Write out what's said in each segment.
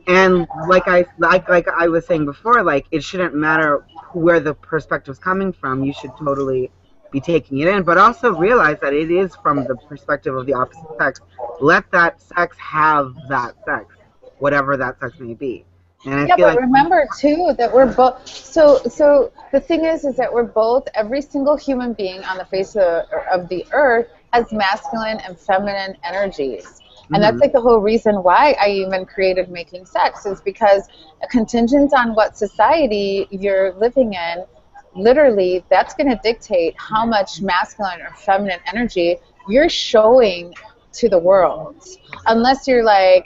And like I was saying before, like it shouldn't matter where the perspective's coming from. You should totally be taking it in, but also realize that it is from the perspective of the opposite sex. Let that sex have that sex, whatever that sex may be. And I Yeah, feel but like remember too that we're both. So the thing is that we're both. Every single human being on the face of the earth has masculine and feminine energies, and that's mhm, like the whole reason why I even created Making Sex is because a contingent on what society you're living in, literally, that's going to dictate how much masculine or feminine energy you're showing to the world, unless you're like,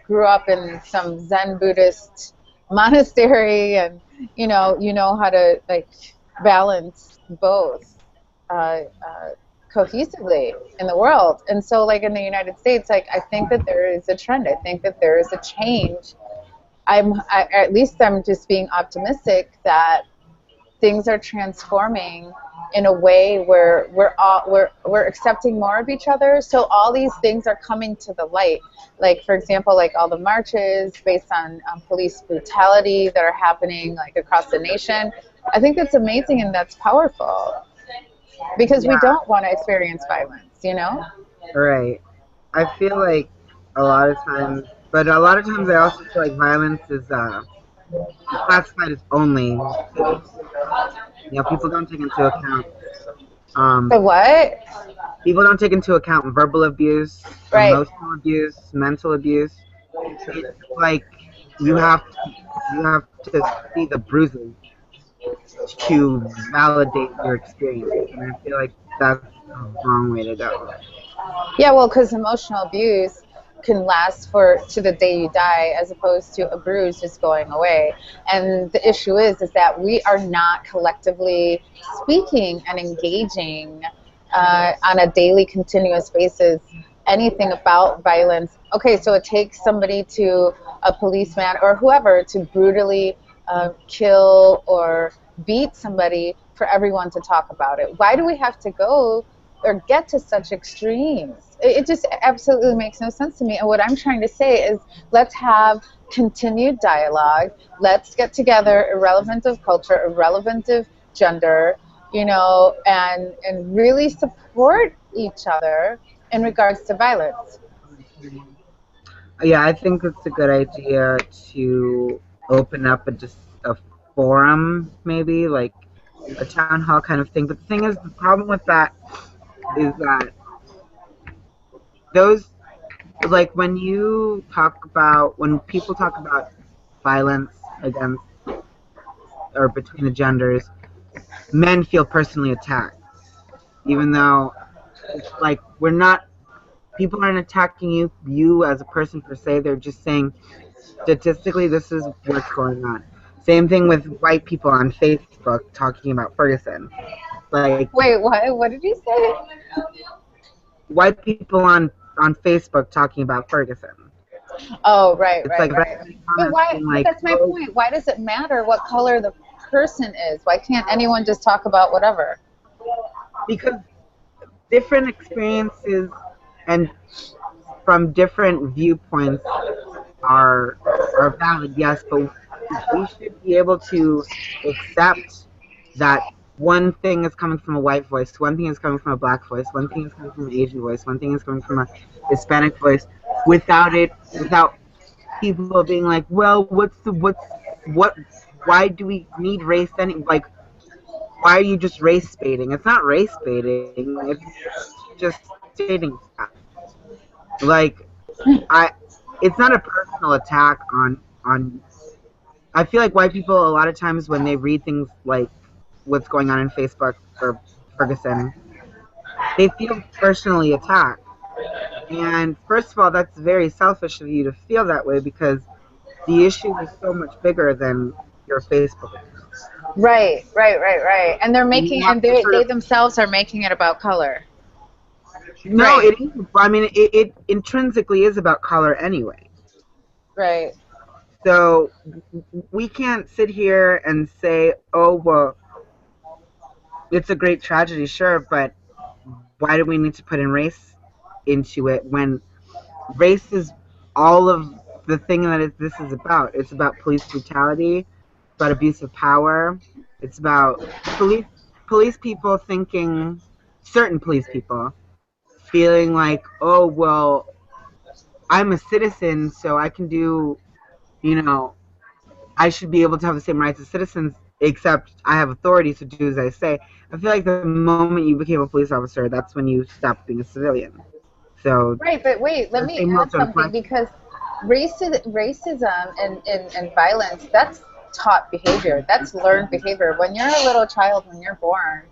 grew up in some Zen Buddhist monastery and you know how to like balance both uh, uh, cohesively in the world. And so like in the United States, like I think that there is a trend. I think that there is a change. At least I'm just being optimistic that things are transforming in a way where we're accepting more of each other. So all these things are coming to the light. Like for example, like all the marches based on police brutality that are happening like across the nation. I think that's amazing and that's powerful because we yeah, don't want to experience violence. right. I feel like a lot of times, but a lot of times I also feel like violence is classified as only physical. People don't take into account um, The what? people don't take into account verbal abuse, Right. emotional abuse, mental abuse. It's like you have to you have to see the bruises to validate your experience, and I feel like that's the wrong way to go. Yeah, well, because emotional abuse can last for to the day you die, as opposed to a bruise just going away. And the issue is that we are not collectively speaking and engaging on a daily, continuous basis anything about violence. Okay, so it takes somebody to a policeman or whoever to brutally kill or beat somebody for everyone to talk about it. Why do we have to go or get to such extremes? It just absolutely makes no sense to me. And what I'm trying to say is let's have continued dialogue. Let's get together, irrelevant of culture, irrelevant of gender, and really support each other in regards to violence. Yeah, I think it's a good idea to open up a forum, maybe like a town hall kind of thing. But the thing is, the problem with that is that those like when people talk about violence against or between the genders, men feel personally attacked, even though it's like we're not. People aren't attacking you as a person per se. They're just saying statistically this is what's going on. Same thing with white people on Facebook talking about Ferguson. Like Wait, what? What did you say? white people on Facebook talking about Ferguson. Oh, right, It's right, like right. very But comments why? being But like, that's my "Oh, point. Why does it matter what color the person is? Why can't anyone just talk about whatever? because different experiences and from different viewpoints are are valid, yes, but we should be able to accept that one thing is coming from a white voice, one thing is coming from a black voice, one thing is coming from an Asian voice, one thing is coming from a Hispanic voice, without people being like, well, what why do we need race any like why are you just race baiting? It's not race baiting, it's just stating facts. Like I it's not a personal attack on I feel like white people a lot of times when they read things like what's going on in Facebook for Ferguson, they feel personally attacked. And first of all, that's very selfish of you to feel that way because the issue is so much bigger than your Facebook account. Right, right, right, right. And they're And you making, have and to they sort they of themselves are making it about color. no, Right, it is. I mean, it intrinsically is about color anyway. right. So we can't sit here and say, "Oh, well, it's a great tragedy, sure, but why do we need to put in race into it when race is all of the thing that this is about. It's about police brutality, it's about abuse of power, it's about police people thinking, certain police people feeling like, oh well, I'm a citizen, so I can do, you know, I should be able to have the same rights as citizens, except I have authority to do as I say. I feel like the moment you became a police officer, that's when you stopped being a civilian. So Right, but wait, let the me same rules add don't something apply. because racism and violence, that's taught behavior. That's learned behavior. When you're a little child, when you're born,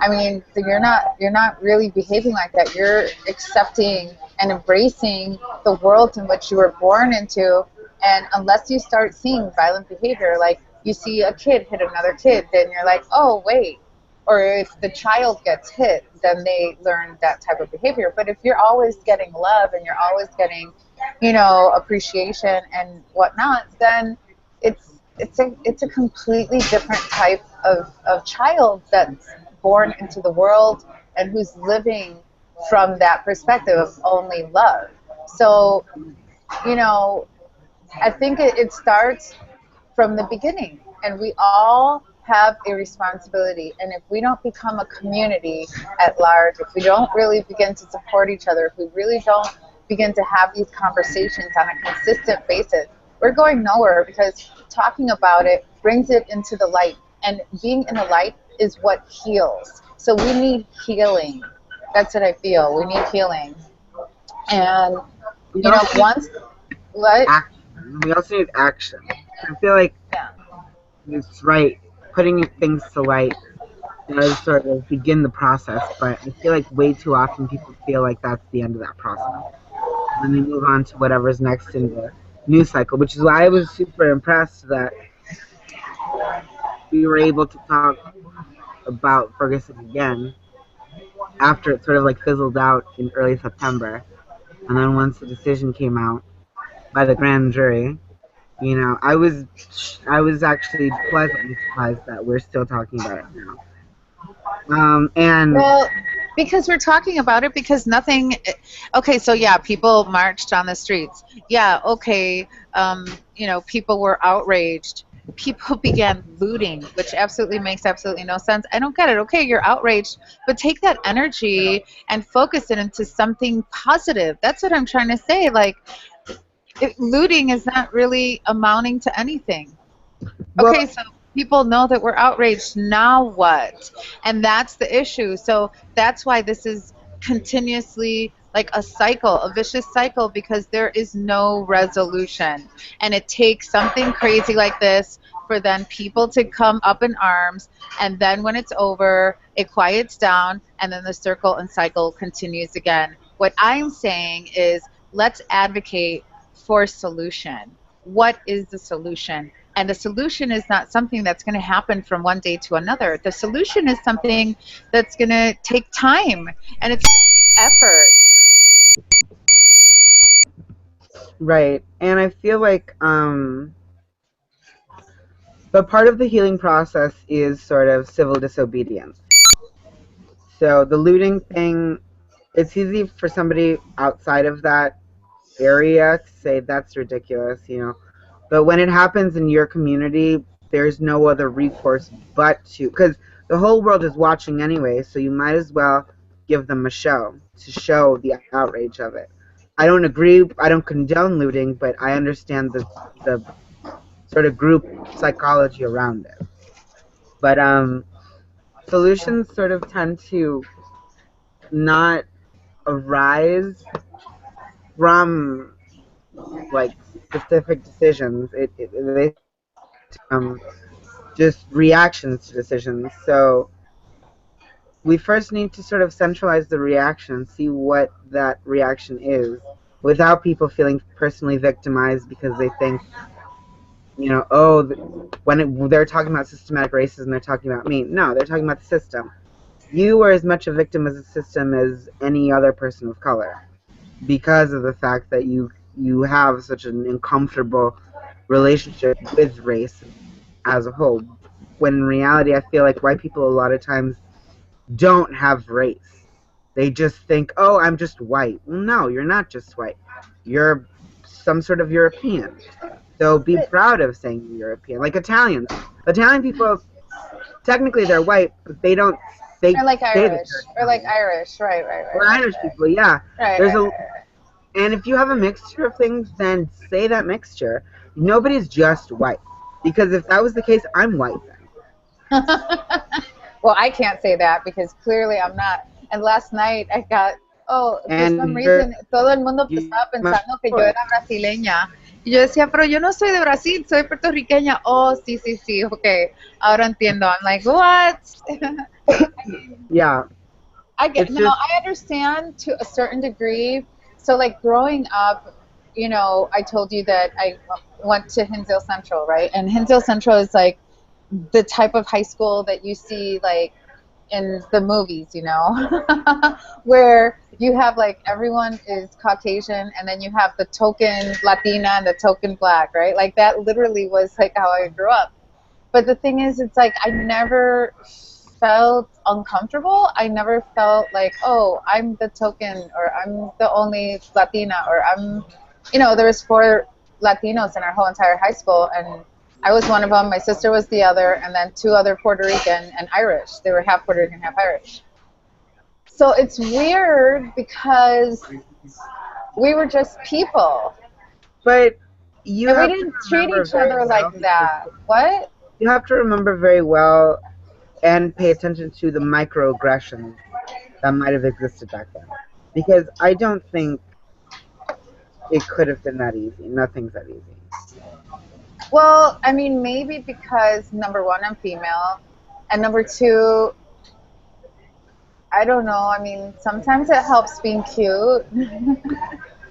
I mean, you're not really behaving like that. You're accepting and embracing the world in which you were born into. And unless you start seeing violent behavior, like you see a kid hit another kid, then you're like, oh wait. Or if the child gets hit, then they learn that type of behavior. But if you're always getting love and you're always getting, appreciation and whatnot, then it's a completely different type of child that's born into the world and who's living from that perspective of only love. So, you know, I think it starts from the beginning, and we all have a responsibility. And if we don't become a community at large, if we don't really begin to support each other, if we really don't begin to have these conversations on a consistent basis, we're going nowhere because talking about it brings it into the light. And being in the light is what heals. So we need healing. That's what I feel. We need healing. And, We also need once, what? action. We also need action. I feel like Yeah. it's right. Putting things to light does sort of begin the process, but I feel like way too often people feel like that's the end of that process. And then they move on to whatever's next in the news cycle, which is why I was super impressed that we were able to talk about Ferguson again after it sort of like fizzled out in early September. And then once the decision came out by the grand jury, I was actually pleasantly surprised that we're still talking about it now. And Well, because we're talking about it because nothing. Okay, so yeah, people marched on the streets. Yeah, okay, people were outraged. People began looting, which absolutely makes absolutely no sense. I don't get it. Okay, you're outraged, but take that energy and focus it into something positive. That's what I'm trying to say. Like, looting is not really amounting to anything. well, Okay, so people know that we're outraged. Now what? And that's the issue. So that's why this is continuously like a cycle, a vicious cycle, because there is no resolution. And it takes something crazy like this for then people to come up in arms. And then when it's over, it quiets down, and then the circle and cycle continues again. What I'm saying is let's advocate for solution. What is the solution? And the solution is not something that's going to happen from one day to another. The solution is something that's going to take time and it's effort. right. And I feel like but part of the healing process is sort of civil disobedience. So the looting thing, it's easy for somebody outside of that area to say that's ridiculous. But when it happens in your community, there's no other recourse but to, because the whole world is watching anyway, so you might as well give them a show to show the outrage of it. I don't agree, I don't condone looting, but I understand the sort of group psychology around it. But solutions sort of tend to not arise from like specific decisions. They just reactions to decisions. So we first need to sort of centralize the reaction, see what that reaction is, without people feeling personally victimized because they think, oh, they're talking about systematic racism, they're talking about me. No, they're talking about the system. You are as much a victim of the system as any other person of color because of the fact that you have such an uncomfortable relationship with race as a whole. When in reality, I feel like white people a lot of times don't have race. They just think, oh, I'm just white. No, you're not just white. You're some sort of European. So be proud of saying you're European. Like Italians. Italian people, technically they're white, but they don't. They Or like say that Irish. they're Or like Italian. Irish. Right, right, Or right. Irish people, yeah. Right, There's right, a, and if you have a mixture of things, then say that mixture. Nobody's just white, because if that was the case, I'm white then. right. Well, I can't say that because clearly I'm not. And last night I got, oh, for some And reason, todo el mundo you estaba must pensando que yo era brasileña. Y yo decía, pero yo no soy de Brasil, soy puertorriqueña. Oh, sí, sí, sí, okay. Ahora entiendo. I'm like, what? yeah. I get, It's no, just I understand to a certain degree. So, like, growing up, you know, I told you that I went to Hinsdale Central, right? And Hinsdale Central is like the type of high school that you see, like, in the movies, you know, where you have like everyone is Caucasian and then you have the token Latina and the token black, right? Like that literally was like how I grew up. But the thing is, it's like I never felt uncomfortable. I never felt like, oh, I'm the token or I'm the only Latina or I'm, you know, there was 4 Latinos in our whole entire high school and I was one of them. My sister was the other, and then 2 other Puerto Rican and Irish. They were half Puerto Rican, half Irish. So it's weird because we were just people, but you and we have to didn't treat remember each very other well like that. What? you have to remember very well and pay attention to the microaggressions that might have existed back then. Because I don't think it could have been that easy. Nothing's that easy. Well, I mean, maybe because number one, I'm female, and number two, I don't know. I mean, sometimes it helps being cute. You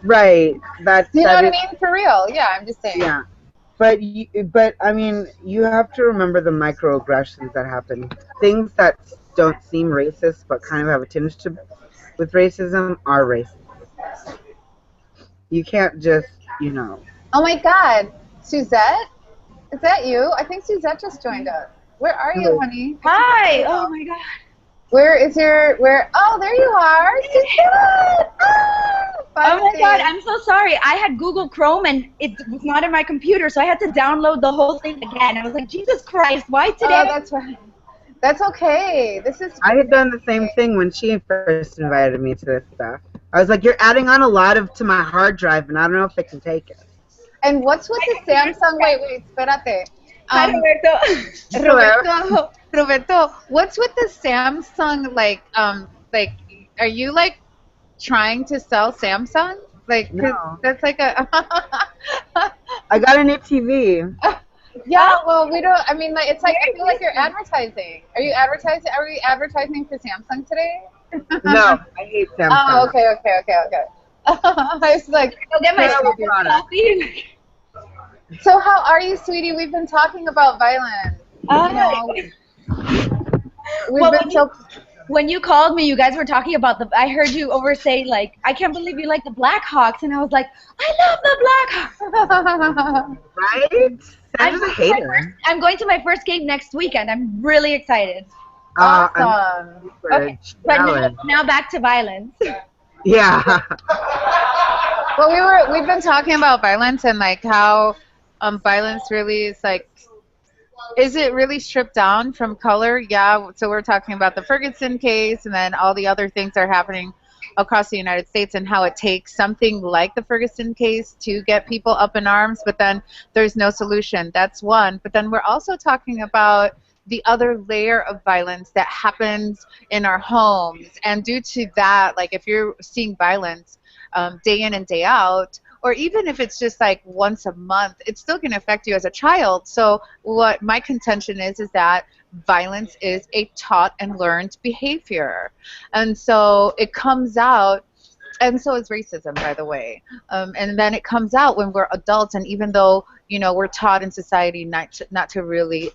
Right. know That what I is, mean? For real. Yeah, I'm just saying. yeah. But I mean, you have to remember the microaggressions that happen. Things that don't seem racist but kind of have a tinge to with racism are racist. You can't just, you know. Oh my God, Suzette, is that you? I think Suzette just joined us. Where are you, No. honey? Hi! Oh my god. Where is your where? Oh, there you are, Suzette. Ah, Oh my god, fancy. I'm so sorry. I had Google Chrome and it was not in my computer, so I had to download the whole thing again. I was like, Jesus Christ, why Oh, today? that's right. That's okay. This is I had done the same thing when she first invited me to this stuff. I was like, "You're adding on a lot of to my hard drive, and I don't know if I can take it." And what's with the Samsung? Wait, espérate. Hi, Roberto. Roberto, what's with the Samsung? Like, are you like trying to sell Samsung? Like, 'cause No, that's like a. I got a new TV. Yeah, well, we don't. I mean, like, it's like I feel like you're advertising. Are you advertising? Are we advertising for Samsung today? No, I hate Samsung. Oh, okay. I was like, I'll get my Terrible product. coffee. so how are you, sweetie? We've been talking about violence. You know, we've Well, been so. when you called me, you guys were talking about I heard you over say, like, I can't believe you like the Blackhawks. And I was like, I love the Blackhawks. Right? Sandra's a hater. I'm going to my first game next weekend. I'm really excited. I'm Awesome. super Okay, but jealous. now back to violence. Yeah. Well, we've been talking about violence and like how violence really is like. Is it really stripped down from color? Yeah. So we're talking about the Ferguson case, and then all the other things that are happening across the United States, and how it takes something like the Ferguson case to get people up in arms, but then there's no solution. That's one. But then we're also talking about the other layer of violence that happens in our homes, and due to that, like if you're seeing violence day in and day out, or even if it's just like once a month, it's still going to affect you as a child. So what my contention is that violence is a taught and learned behavior. And so it comes out, and so is racism, by the way. And then it comes out when we're adults, and even though, you know, we're taught in society not to really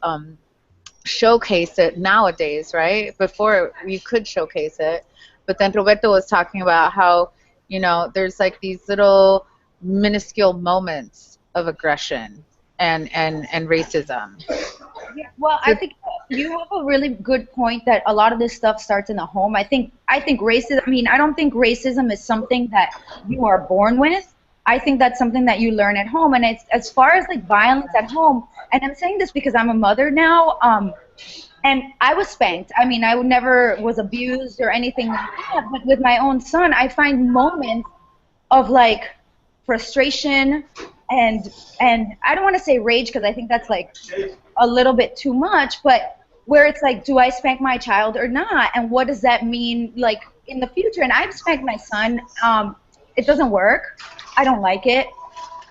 showcase it nowadays, right? Before you could showcase it. But then Roberto was talking about how, you know, there's like these little minuscule moments of aggression and racism. Yeah, well, I think you have a really good point that a lot of this stuff starts in the home. I think racism. I mean, I don't think racism is something that you are born with. I think that's something that you learn at home. And it's as far as like violence at home, and I'm saying this because I'm a mother now, and I was spanked. I mean, I would never was abused or anything like that. But with my own son, I find moments of like frustration and I don't want to say rage because I think that's like a little bit too much, but where it's like, do I spank my child or not? And what does that mean like in the future? And I've spanked my son. It doesn't work. I don't like it,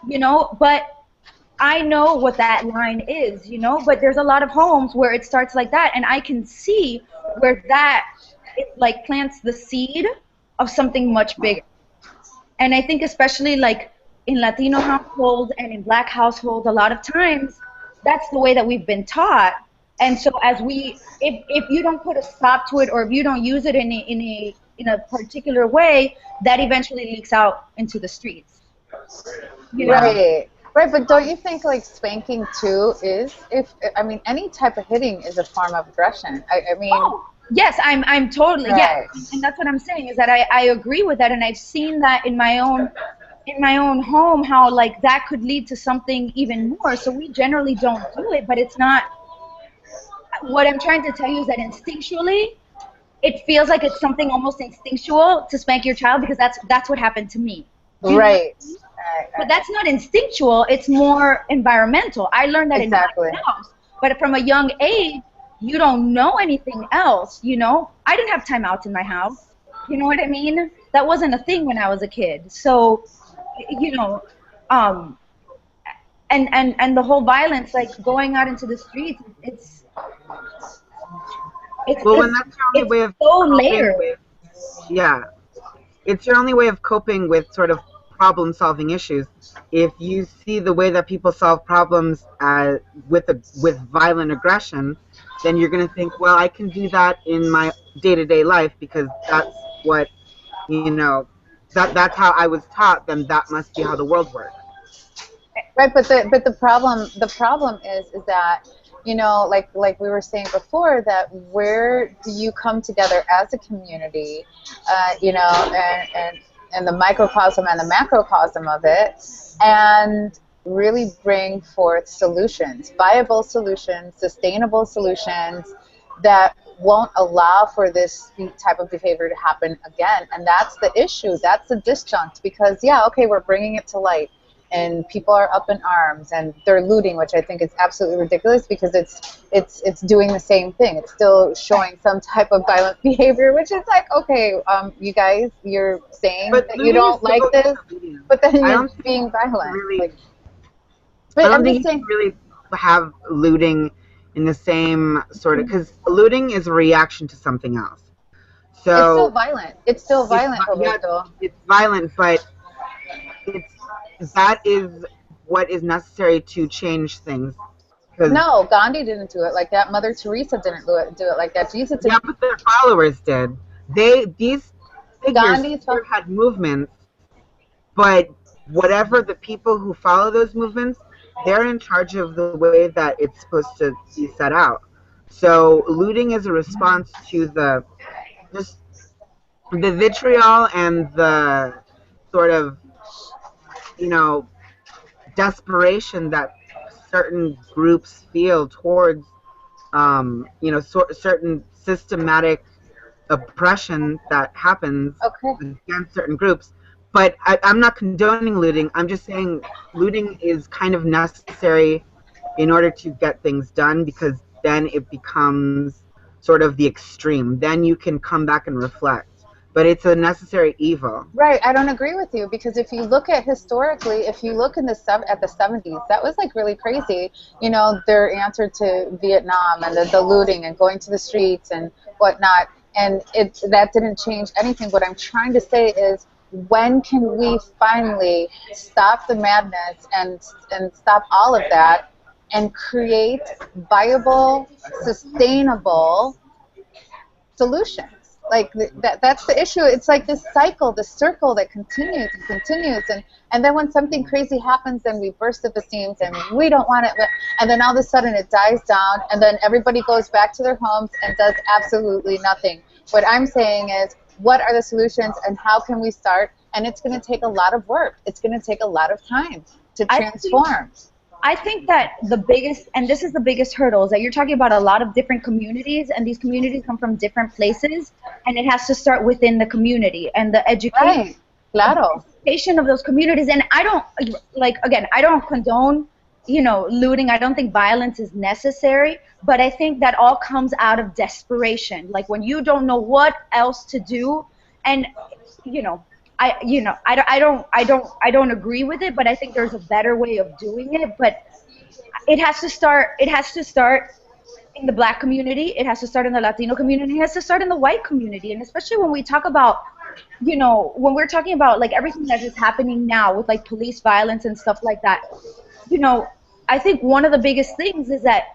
you know, but I know what that line is, you know, but there's a lot of homes where it starts like that, and I can see where that it like plants the seed of something much bigger. And I think especially like in Latino households and in Black households, a lot of times that's the way that we've been taught. And so as we, if you don't put a stop to it, or if you don't use it in a particular way, that eventually leaks out into the streets. You know? Right. Right, but don't you think like spanking too is, I mean, any type of hitting is a form of aggression. I mean. Oh, yes, I'm totally, Right. yes. And that's what I'm saying is that I agree with that, and I've seen that in my own home, how like that could lead to something even more. So we generally don't do it, but it's not, what I'm trying to tell you is that instinctually, it feels like it's something almost instinctual to spank your child because that's what happened to me. Right. But that's not instinctual, it's more environmental. I learned that Exactly. in my house. But from a young age, you don't know anything else, you know? I didn't have timeouts in my house. You know what I mean? That wasn't a thing when I was a kid. So, you know, and the whole violence, like going out into the streets, it's Well, when that's your only way of so coping layered. with, yeah, it's your only way of coping with sort of problem-solving issues. If you see the way that people solve problems with violent aggression, then you're going to think, well, I can do that in my day-to-day life because that's what, you know, that's how I was taught. Then that must be how the world works. Right, but the problem is that, you know, like we were saying before, that where do you come together as a community, you know, and the microcosm and the macrocosm of it, and really bring forth solutions, viable solutions, sustainable solutions that won't allow for this type of behavior to happen again. And that's the issue. That's the disjunct, because yeah, okay, we're bringing it to light, and people are up in arms and they're looting, which I think is absolutely ridiculous because it's doing the same thing. It's still showing some type of violent behavior, which is like, okay, you guys, you're saying But that you don't like this, but then you're being violent. Really, like, I but don't I'm think just you saying, can really have looting in the same sort of, because looting is a reaction to something else. it's still So violent. It's still violent, yeah, Roberto. it's violent, but that is what is necessary to change things. No, Gandhi didn't do it like that. Mother Teresa didn't do it like that. Jesus Yeah, didn't. but their followers did. These figures Gandhi's sure had movements, but whatever the people who follow those movements, they're in charge of the way that it's supposed to be set out. So looting is a response to just the vitriol and the sort of, you know, desperation that certain groups feel towards, you know, certain systematic oppression that happens Okay. against certain groups. But I'm not condoning looting. I'm just saying looting is kind of necessary in order to get things done, because then it becomes sort of the extreme. Then you can come back and reflect. But it's a necessary evil. Right, I don't agree with you, because if you look at historically, if you look in at the 70s, that was like really crazy. You know, their answer to Vietnam and the looting and going to the streets and whatnot, and that didn't change anything. What I'm trying to say is, when can we finally stop the madness and stop all of that and create viable, sustainable solutions? Like that's the issue. It's like this cycle, this circle that continues and continues, and then when something crazy happens, then we burst at the seams and we don't want it, and then all of a sudden it dies down, and then everybody goes back to their homes and does absolutely nothing. What I'm saying is, what are the solutions, and how can we start, and it's going to take a lot of work. It's going to take a lot of time to I transform. I think that the biggest, and this is the biggest hurdle, is that you're talking about a lot of different communities, and these communities come from different places, and it has to start within the community and the education, Right. Claro. education of those communities. And I don't, like, again, I don't condone, you know, looting. I don't think violence is necessary, but I think that all comes out of desperation. Like when you don't know what else to do, and you know, I don't agree with it, but I think there's a better way of doing it. But it has to start. It has to start in the Black community. It has to start in the Latino community. It has to start in the white community. And especially when we talk about, you know, when we're talking about like everything that is happening now with like police violence and stuff like that, you know, I think one of the biggest things is that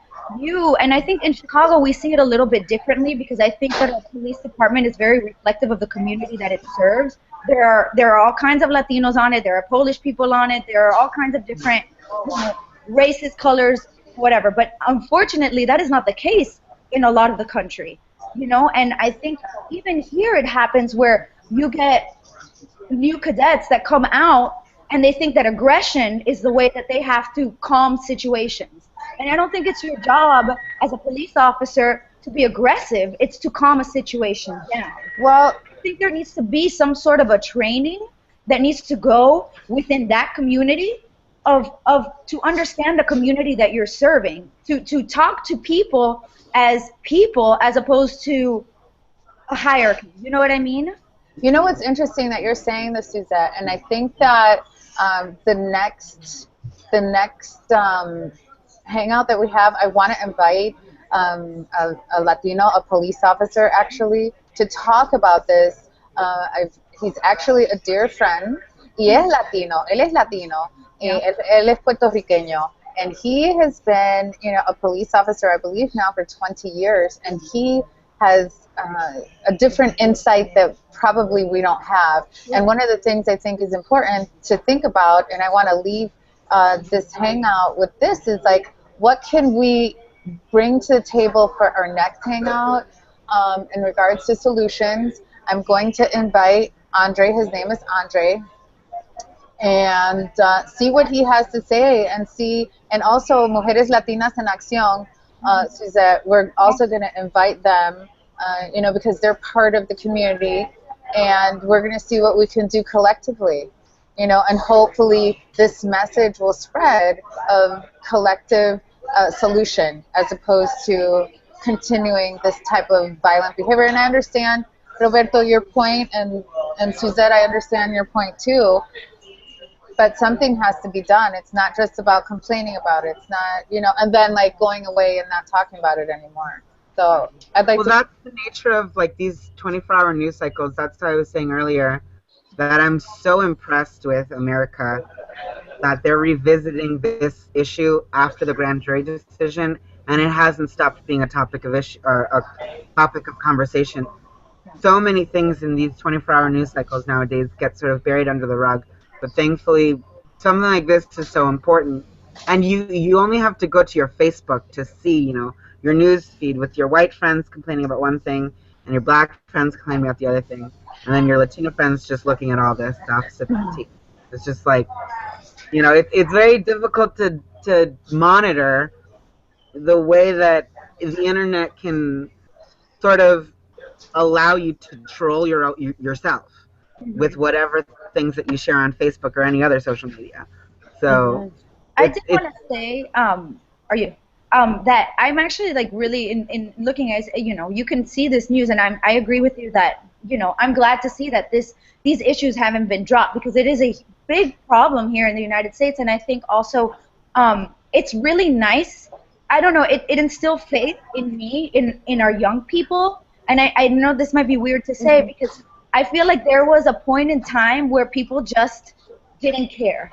and I think in Chicago we see it a little bit differently, because I think that our police department is very reflective of the community that it serves. There are all kinds of Latinos on it. There are Polish people on it. There are all kinds of different, you know, races, colors, whatever. But unfortunately, that is not the case in a lot of the country, you know. And I think even here it happens where you get new cadets that come out and they think that aggression is the way that they have to calm situations. And I don't think it's your job as a police officer to be aggressive. It's to calm a situation down. Well, I think there needs to be some sort of a training that needs to go within that community of to understand the community that you're serving, to talk to people as opposed to a hierarchy. You know what I mean? you know what's interesting that you're saying this, Suzette, and I think that the next hangout that we have, I want to invite a Latino, a police officer actually, to talk about this. He's actually a dear friend, y es Latino, él es Latino, él es puertorriqueño, and he has been, you know, a police officer, I believe now for 20 years, and he has a different insight that probably we don't have. And one of the things I think is important to think about, and I want to leave this hangout with this, is like, what can we bring to the table for our next hangout in regards to solutions? I'm going to invite Andre, his name is Andre, and see what he has to say, and also Mujeres Latinas en Acción, Suzette, we're also going to invite them, you know, because they're part of the community, and we're going to see what we can do collectively, you know, and hopefully this message will spread of collective solution as opposed to continuing this type of violent behavior. And I understand, Roberto, your point, and Suzette, I understand your point too, but something has to be done. It's not just about complaining about it. It's not, you know, and then like going away and not talking about it anymore. So I'd like to. Well, that's the nature of like these 24-hour news cycles. That's what I was saying earlier, that I'm so impressed with America, that they're revisiting this issue after the grand jury decision, and it hasn't stopped being a topic of issue or a topic of conversation. So many things in these 24-hour news cycles nowadays get sort of buried under the rug, but thankfully something like this is so important. And you only have to go to your Facebook to see, you know, your news feed with your white friends complaining about one thing and your black friends complaining about the other thing, and then your Latino friends just looking at all this stuff. It's just like, you know, it's very difficult to monitor the way that the internet can sort of allow you to troll yourself with whatever things that you share on Facebook or any other social media. So I did want to say, that I'm actually like really in looking at, you know, you can see this news, and I agree with you that, you know, I'm glad to see that these issues haven't been dropped, because it is a big problem here in the United States. And I think also it's really nice. I don't know, it instilled faith in me, in our young people. And I know this might be weird to say, because I feel like there was a point in time where people just didn't care.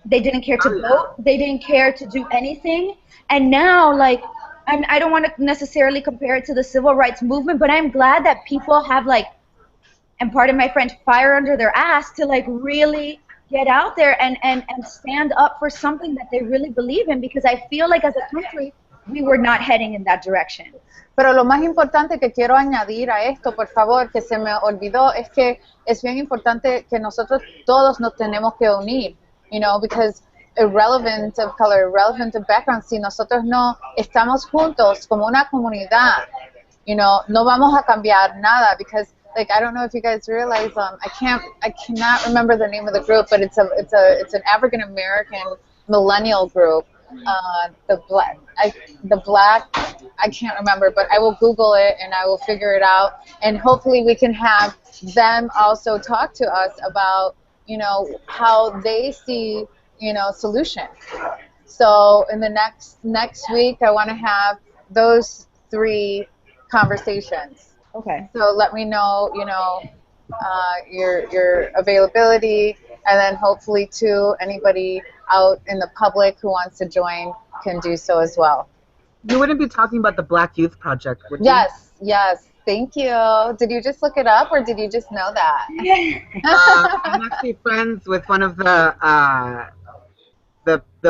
They didn't care to vote. They didn't care to do anything. And now, like, I don't want to necessarily compare it to the civil rights movement, but I'm glad that people have, like, and pardon my French, fire under their ass to, like, really get out there and stand up for something that they really believe in. Because I feel like as a country, we were not heading in that direction. Pero lo más importante que quiero añadir a esto, por favor, que se me olvidó, es que es bien importante que nosotros todos nos tenemos que unir, you know, because irrelevant of color, irrelevant of background, si nosotros no estamos juntos como una comunidad, you know, no vamos a cambiar nada, because like I don't know if you guys realize, I cannot remember the name of the group, but it's an African American millennial group. The black, I can't remember, but I will Google it and I will figure it out, and hopefully we can have them also talk to us about, you know, how they see, you know, solution. So in the next week, I want to have those 3 conversations. Okay. So let me know, you know, your availability, and then hopefully too, anybody out in the public who wants to join can do so as well. You wouldn't be talking about the Black Youth Project, would you? Yes. Thank you. Did you just look it up, or did you just know that? I'm actually friends with one of the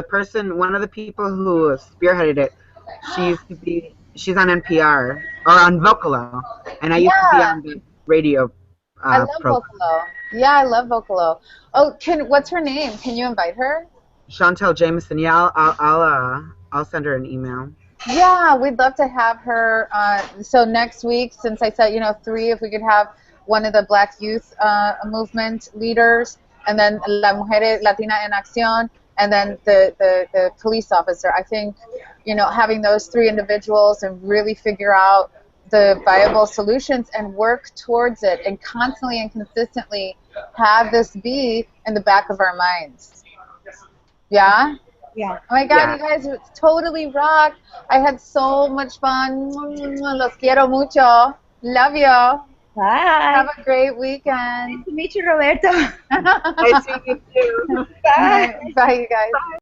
person, one of the people who spearheaded it. She's on NPR or on Vocalo, and I used to be on the radio I love program. Vocalo. Yeah, I love Vocalo. Oh, what's her name? Can you invite her? Chantel Jameson. Yeah, I'll send her an email. Yeah, we'd love to have her. So next week, since I said, you know, 3, if we could have one of the Black Youth Movement leaders, and then La Mujer Latina en Acción, and then the police officer. I think, you know, having those 3 individuals and really figure out the viable solutions and work towards it, and constantly and consistently have this be in the back of our minds. Yeah? Yeah. Oh my God, Yeah. you guys totally rocked. I had so much fun. Los quiero mucho. Love you. Bye. Have a great weekend. Nice to meet you, Roberto. I see you too. Bye. Bye, you guys.